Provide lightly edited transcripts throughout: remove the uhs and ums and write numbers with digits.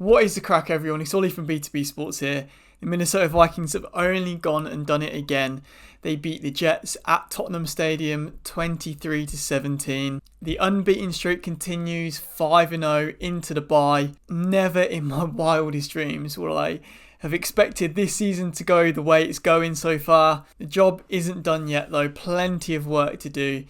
What is the crack, everyone? It's Ollie from B2B Sports here. The Minnesota Vikings have only gone and done it again. They beat the Jets at Tottenham Stadium 23-17. The unbeaten streak continues, 5-0 into the bye. Never in my wildest dreams will I have expected this season to go the way it's going so far. The job isn't done yet though, plenty of work to do.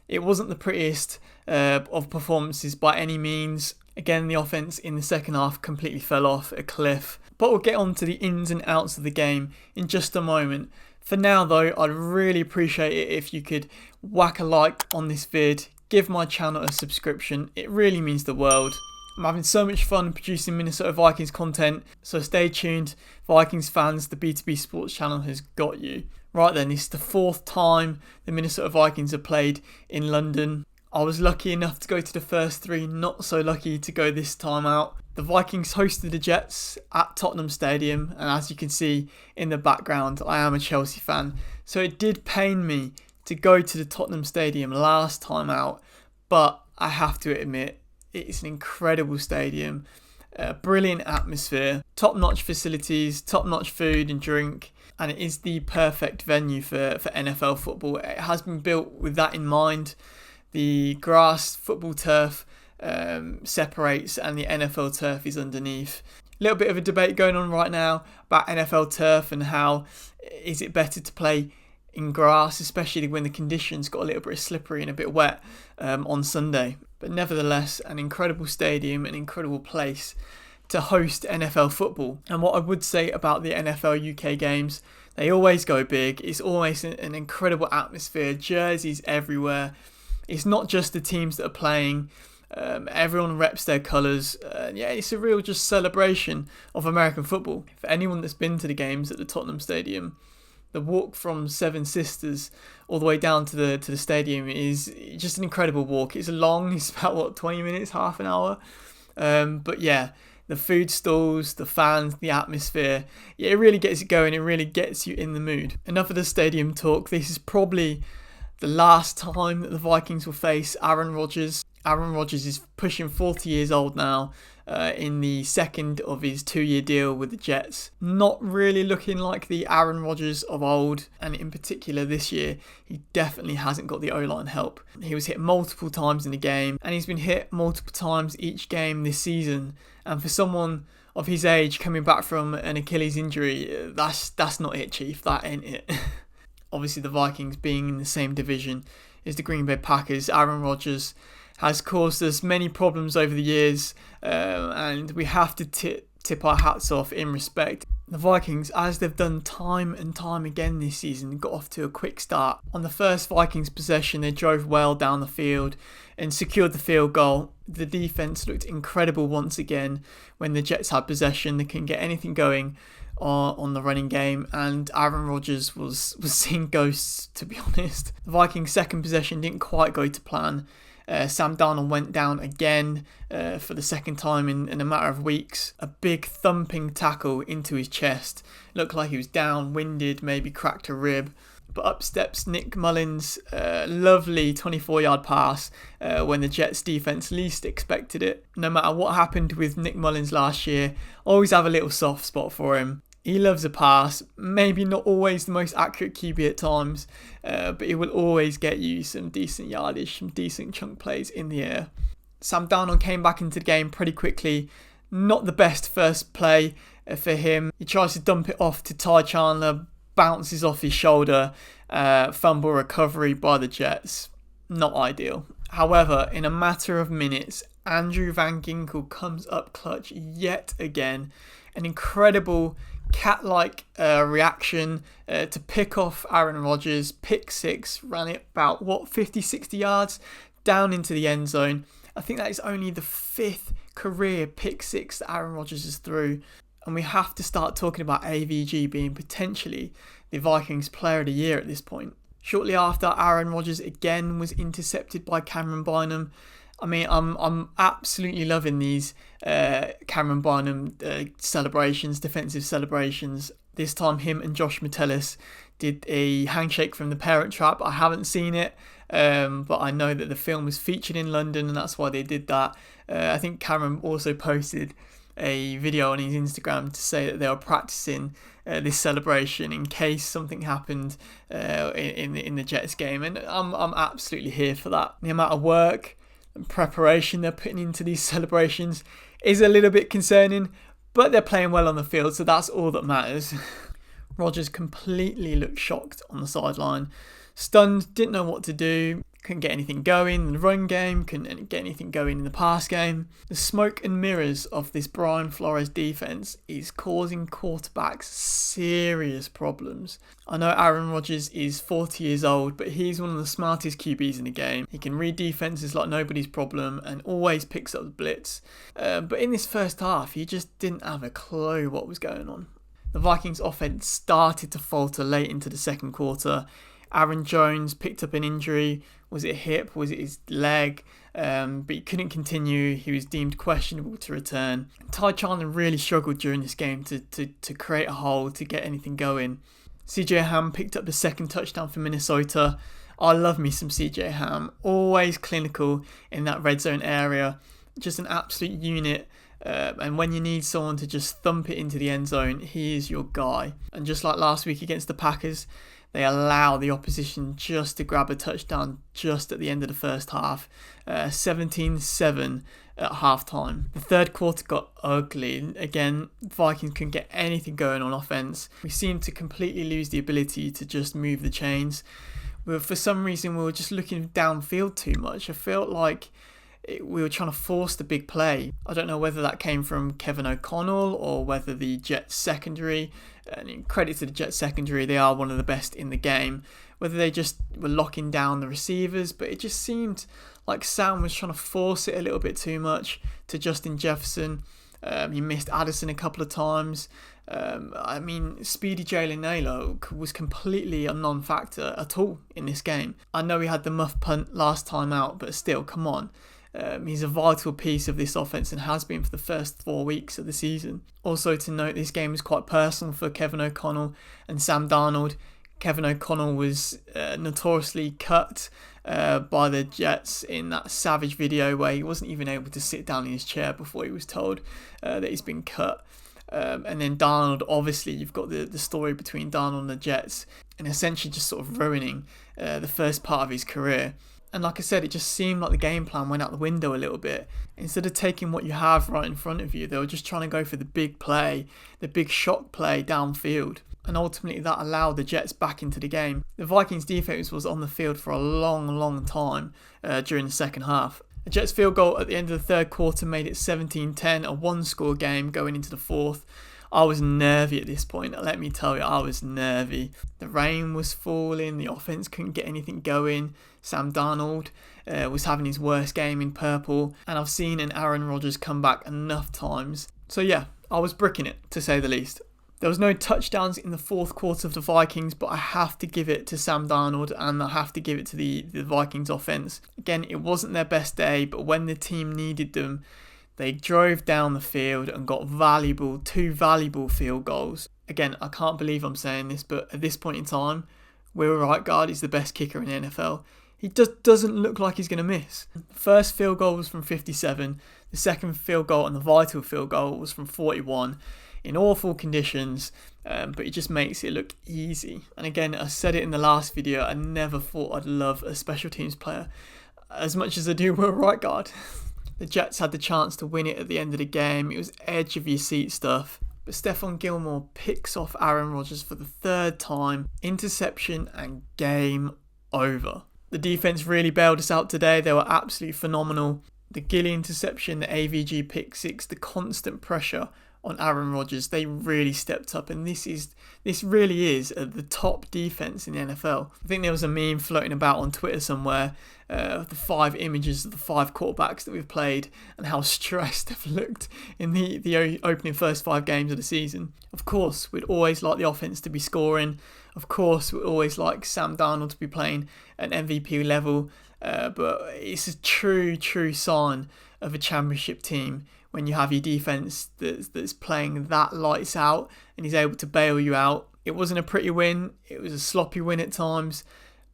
It wasn't the prettiest of performances by any means. Again, the offence in the second half completely fell off a cliff. But we'll get on to the ins and outs of the game in just a moment. For now though, I'd really appreciate it if you could whack a like on this vid, give my channel a subscription, it really means the world. I'm having so much fun producing Minnesota Vikings content, so stay tuned. Vikings fans, the B2B Sports channel has got you. Right then, this is the fourth time the Minnesota Vikings have played in London. I was lucky enough to go to the first three, not so lucky to go this time out. The Vikings hosted the Jets at Tottenham Stadium, and as you can see in the background, I am a Chelsea fan, so it did pain me to go to the Tottenham Stadium last time out, but I have to admit, it's an incredible stadium, brilliant atmosphere, top-notch facilities, top-notch food and drink, and it is the perfect venue for NFL football. It has been built with that in mind. The grass football turf separates and the NFL turf is underneath. A little bit of a debate going on right now about NFL turf and how is it better to play in grass, especially when the conditions got a little bit slippery and a bit wet on Sunday. But nevertheless, an incredible stadium, an incredible place to host NFL football. And what I would say about the NFL UK games, they always go big. It's always an incredible atmosphere, jerseys everywhere. It's not just the teams that are playing. Everyone reps their colours. Yeah, it's a real just celebration of American football. For anyone that's been to the games at the Tottenham Stadium, the walk from Seven Sisters all the way down to the stadium is just an incredible walk. It's long. It's about 20 minutes, half an hour. But yeah, the food stalls, the fans, the atmosphere, yeah, it really gets it going. It really gets you in the mood. Enough of the stadium talk. This is probably the last time that the Vikings will face Aaron Rodgers. Aaron Rodgers is pushing 40 years old now, in the second of his 2-year deal with the Jets. Not really looking like the Aaron Rodgers of old, and in particular this year, he definitely hasn't got the O-line help. He was hit multiple times in the game, and he's been hit multiple times each game this season. And for someone of his age coming back from an Achilles injury, that's not it, Chief. That ain't it. Obviously, the Vikings being in the same division as the Green Bay Packers, Aaron Rodgers has caused us many problems over the years, and we have to tip our hats off in respect. The Vikings, as they've done time and time again this season, got off to a quick start. On the first Vikings possession, they drove well down the field and secured the field goal. The defence looked incredible once again when the Jets had possession. They couldn't get anything going on the running game, and Aaron Rodgers was seeing ghosts, to be honest. The Vikings' second possession didn't quite go to plan. Sam Darnold went down again for the second time in a matter of weeks. A big thumping tackle into his chest. Looked like he was down, winded, maybe cracked a rib. But up steps Nick Mullins' lovely 24-yard pass when the Jets defence least expected it. No matter what happened with Nick Mullins last year, I always have a little soft spot for him. He loves a pass, maybe not always the most accurate QB at times, but he will always get you some decent yardage, some decent chunk plays in the air. Sam Darnold came back into the game pretty quickly. Not the best first play for him. He tries to dump it off to Ty Chandler, bounces off his shoulder, fumble recovery by the Jets. Not ideal. However, in a matter of minutes, Andrew Van Ginkel comes up clutch yet again. An incredible cat-like reaction to pick off Aaron Rodgers. Pick six, ran it about 50-60 yards down into the end zone. I think that is only the 5th career pick six that Aaron Rodgers has through, and we have to start talking about AVG being potentially the Vikings Player of the Year at this point. Shortly after, Aaron Rodgers again was intercepted by Cameron Bynum. I mean, I'm absolutely loving these Cameron Bynum celebrations, defensive celebrations. This time, him and Josh Metellus did a handshake from the Parent Trap. I haven't seen it, but I know that the film was featured in London, and that's why they did that. I think Cameron also posted a video on his Instagram to say that they were practicing this celebration in case something happened in the Jets game, and I'm absolutely here for that. The amount of work and preparation they're putting into these celebrations is a little bit concerning, but they're playing well on the field, so that's all that matters. Rodgers completely looked shocked on the sideline, stunned, didn't know what to do, couldn't get anything going in the run game, couldn't get anything going in the pass game. The smoke and mirrors of this Brian Flores defense is causing quarterbacks serious problems. I know Aaron Rodgers is 40 years old, but he's one of the smartest QBs in the game. He can read defenses like nobody's problem and always picks up the blitz. But in this first half, he just didn't have a clue what was going on. The Vikings offense started to falter late into the second quarter. Aaron Jones picked up an injury. Was it hip? Was it his leg? But he couldn't continue. He was deemed questionable to return. Ty Chandler really struggled during this game to create a hole, to get anything going. CJ Ham picked up the second touchdown for Minnesota. I love me some CJ Ham. Always clinical in that red zone area. Just an absolute unit. And when you need someone to just thump it into the end zone, he is your guy. And just like last week against the Packers, they allow the opposition just to grab a touchdown just at the end of the first half. 17-7 at halftime. The third quarter got ugly. Again, Vikings couldn't get anything going on offense. We seemed to completely lose the ability to just move the chains. For some reason, we were just looking downfield too much. I felt like we were trying to force the big play. I don't know whether that came from Kevin O'Connell or whether the Jets secondary, and credit to the Jets secondary, they are one of the best in the game, whether they just were locking down the receivers, but it just seemed like Sam was trying to force it a little bit too much to Justin Jefferson. He missed Addison a couple of times. Speedy Jalen Naylor was completely a non-factor at all in this game. I know he had the muff punt last time out, but still, come on. He's a vital piece of this offense and has been for the first 4 weeks of the season. Also to note, this game was quite personal for Kevin O'Connell and Sam Darnold. Kevin O'Connell was notoriously cut by the Jets in that savage video where he wasn't even able to sit down in his chair before he was told that he's been cut. And then Darnold, obviously, you've got the story between Darnold and the Jets and essentially just sort of ruining the first part of his career. And like I said, it just seemed like the game plan went out the window a little bit. Instead of taking what you have right in front of you, they were just trying to go for the big play, the big shock play downfield. And ultimately that allowed the Jets back into the game. The Vikings defense was on the field for a long time during the second half. The Jets field goal at the end of the third quarter made it 17-10, a one-score game going into the fourth. I was nervy at this point, let me tell you, I was nervy. The rain was falling, the offense couldn't get anything going. Sam Darnold was having his worst game in purple, and I've seen an Aaron Rodgers come back enough times. So yeah, I was bricking it, to say the least. There was no touchdowns in the fourth quarter of the Vikings, but I have to give it to Sam Darnold and I have to give it to the Vikings offense. Again, it wasn't their best day, but when the team needed them, they drove down the field and got two valuable field goals. Again, I can't believe I'm saying this, but at this point in time, Will Right Guard is the best kicker in the NFL. He just doesn't look like he's going to miss. The first field goal was from 57. The second field goal and the vital field goal was from 41. In awful conditions, but it just makes it look easy. And again, I said it in the last video, I never thought I'd love a special teams player as much as I do Will Right Guard. The Jets had the chance to win it at the end of the game. It was edge of your seat stuff. But Stephon Gilmore picks off Aaron Rodgers for the third time. Interception and game over. The defense really bailed us out today. They were absolutely phenomenal. The Gilly interception, the AVG pick six, the constant pressure on Aaron Rodgers, they really stepped up, and this really is the top defense in the NFL. I think there was a meme floating about on Twitter somewhere of the 5 images of the 5 quarterbacks that we've played and how stressed they've looked in the opening first 5 games of the season. Of course, we'd always like the offense to be scoring. Of course, we'd always like Sam Darnold to be playing at MVP level, but it's a true sign of a championship team when you have your defense that's playing that lights out and he's able to bail you out. It wasn't a pretty win. It was a sloppy win at times,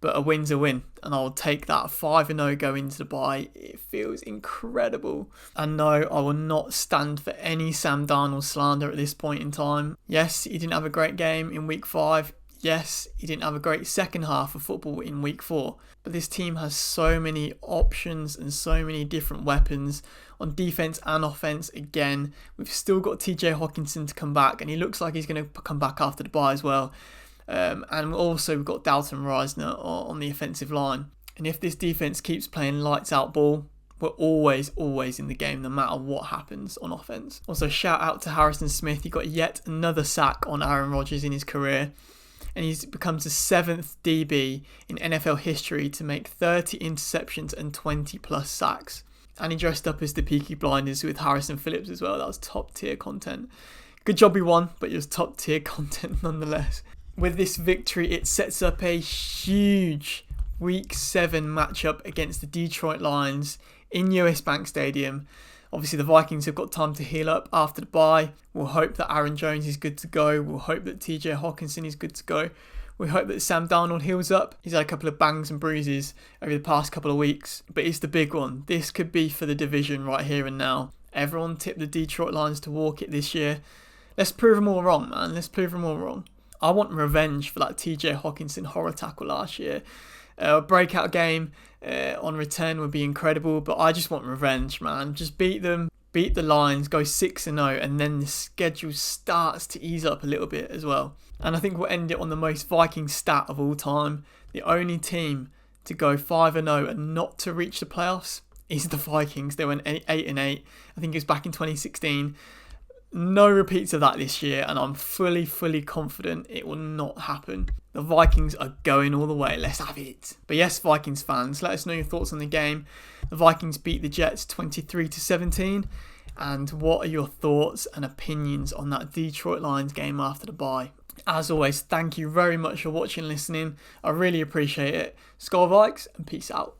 but a win's a win, and I'll take that 5-0 going into the bye. It feels incredible. And no, I will not stand for any Sam Darnold slander at this point in time. Yes, he didn't have a great game in week 5. Yes, he didn't have a great second half of football in week 4. But this team has so many options and so many different weapons on defence and offence. Again, we've still got TJ Hockenson to come back, and he looks like he's going to come back after the bye as well. And also we've got Dalton Reisner on the offensive line. And if this defence keeps playing lights out ball, we're always in the game no matter what happens on offence. Also, shout out to Harrison Smith. He got yet another sack on Aaron Rodgers in his career. And he becomes the 7th DB in NFL history to make 30 interceptions and 20 plus sacks. And he dressed up as the Peaky Blinders with Harrison Phillips as well. That was top tier content. Good job he won, but it was top tier content nonetheless. With this victory, it sets up a huge Week 7 matchup against the Detroit Lions in US Bank Stadium. Obviously, the Vikings have got time to heal up after the bye. We'll hope that Aaron Jones is good to go. We'll hope that TJ Hockenson is good to go. We hope that Sam Darnold heals up. He's had a couple of bangs and bruises over the past couple of weeks, but it's the big one. This could be for the division right here and now. Everyone tipped the Detroit Lions to walk it this year. Let's prove them all wrong, man. Let's prove them all wrong. I want revenge for that TJ Hockenson horror tackle last year. A breakout game on return would be incredible, but I just want revenge, man. Just beat them, beat the Lions, go 6-0, and then the schedule starts to ease up a little bit as well. And I think we'll end it on the most Viking stat of all time. The only team to go 5-0 and not to reach the playoffs is the Vikings. They went 8-8. I think it was back in 2016. No repeats of that this year, and I'm fully confident it will not happen. The Vikings are going all the way. Let's have it. But yes, Vikings fans, let us know your thoughts on the game. The Vikings beat the Jets 23-17. And what are your thoughts and opinions on that Detroit Lions game after the bye? As always, thank you very much for watching and listening. I really appreciate it. SKOL Vikes, and peace out.